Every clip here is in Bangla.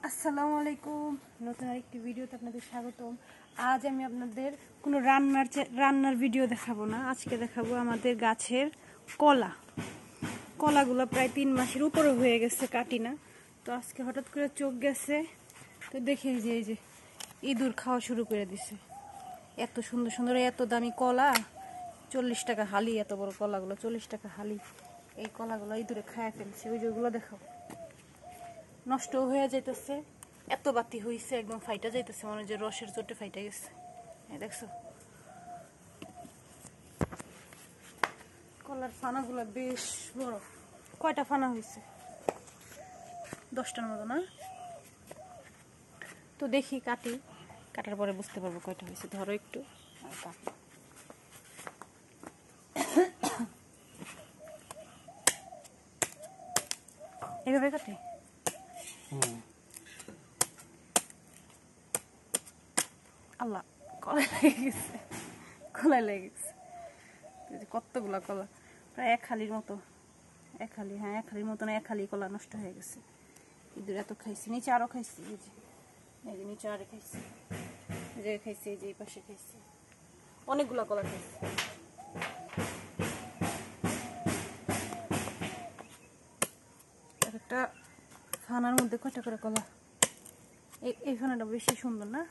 আসসালামু আলাইকুম, নতুন আরেকটি ভিডিওতে আপনাদের স্বাগতম। আজ আমি আপনাদের কোনো রান্নার ভিডিও দেখাবো না। আজকে দেখাবো আমাদের গাছের কলাগুলো প্রায় 3 মাসের উপরে হয়ে গেছে, কাটি না। তো আজকে হঠাৎ করে চোখ গেছে, তো দেখে এই যে ইঁদুর খাওয়া শুরু করে দিছে। এত সুন্দর সুন্দর এত দামি কলা, 40 টাকা হালি। এত বড় কলাগুলো 40 টাকা হালি। এই কলাগুলো ইঁদুরে খায় ফেলছে। ওই যেগুলো দেখাও, নষ্ট হয়ে যাইতেছে। এত বাতি হইছে, একদম ফাইটা যাইতেছে, মনে হয় যে রসের চোটে ফাইটা গেছে। দেখছো কলার ফানাগুলো বেশ বড়। কয়টা ফানা হয়েছে? 10টার মতো না? তো দেখি কাটার পরে বুঝতে পারবো কয়টা হয়েছে। ধরো একটু এভাবে কাটে। আল্লাহ, কলাই লেগে গেছে। কতগুলা কলা, প্রায় এক হালির মতো। এক হালির মতো না, এক হালি কলা নষ্ট হয়ে গেছে। ইঁদুর এত খাইছে, নিচে আরো খাইছে। এই যে নিচে আরে খাইছে, এই যে খাইছে, এই যে এই পাশে খাইছে, অনেকগুলা কলা খাইছে। একটা ফানার মধ্যে কয়টা করে কলা। এই ফানাটা বেশি সুন্দর না?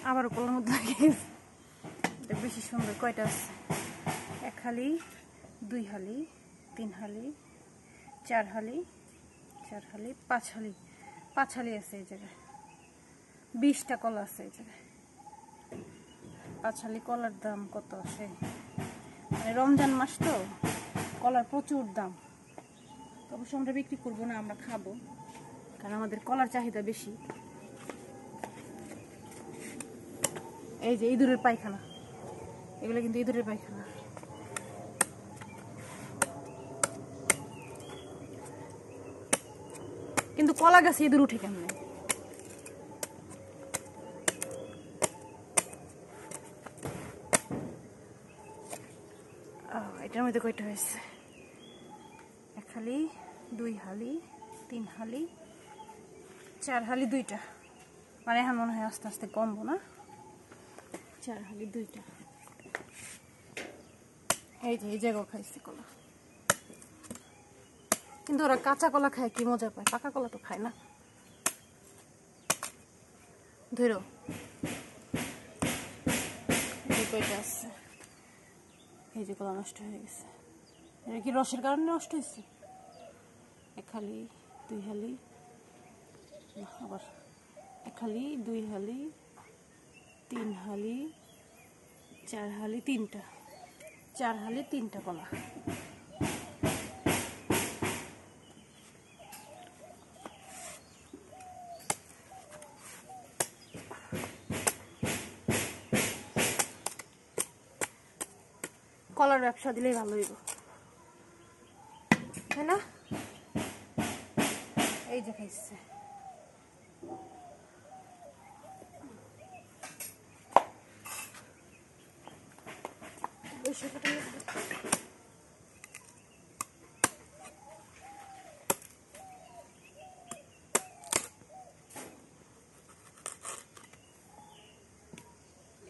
আবারও কলার মধ্যে এটা বেশি সুন্দর। কয়টা আছে? 1 হালি, 2 হালি, 3 হালি, 4 হালি, 5 হালি। 5 হালি আছে এই জায়গায়। 20টা কলা আছে এই জায়গায়। 5 হালি কলার দাম কত আছে? মানে রমজান মাস তো, কলার প্রচুর দাম। অবশ্য আমরা বিক্রি করবো না, আমরা খাবো, কারণ আমাদের কলার চাহিদা বেশি। এই যে ইঁদুরের পায়খানা, এগুলো কিন্তু ইঁদুরের পায়খানা। কিন্তু কলা গাছে ইঁদুর উঠে কেমনে? এটার মধ্যে কয়টা হয়েছে? 1 হালি, 2 হালি, 3 হালি, 4 হালি 2টা। মানে এখন মনে হয় আস্তে আস্তে কমবো না? 4 হালি 2টা। এই যে এই জায়গাও খাইছে কলা। কিন্তু ওরা কাঁচা কলা খায়, কি মজা পায়। পাকা কলা তো খায় না। ধরো কয়টা আছে। এই যে কলা নষ্ট হয়ে গেছে। এটা কি রসের কারণে নষ্ট হয়েছে? 1 হালি, 2 হালি, আবার 1 হালি, 2 হালি, 3 হালি, 4 হালি 3টা। 4 হালি 3টা কলা। কলার ব্যবসা দিলেই ভালো হইব, তাই না? এই যে খাইছে।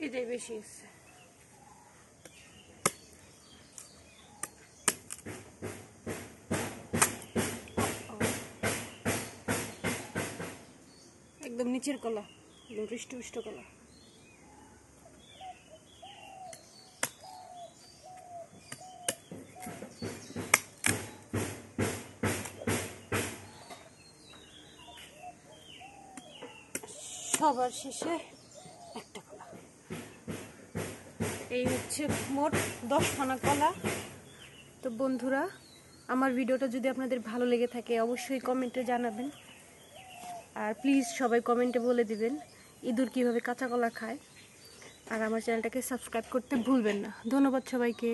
এটাই বেশি আছে। একদম নিচের কলা, হৃষ্ট কলা। সবার শেষে একটা কলা। এই হচ্ছে মোট 10 ফানা কলা। তো বন্ধুরা, আমার ভিডিওটা যদি আপনাদের ভালো লেগে থাকে অবশ্যই কমেন্টে জানাবেন। আর প্লিজ সবাই কমেন্টে বলে দিবেন ইঁদুর কীভাবে কাঁচা কলা খায়। আর আমার চ্যানেলটাকে সাবস্ক্রাইব করতে ভুলবেন না। ধন্যবাদ সবাইকে।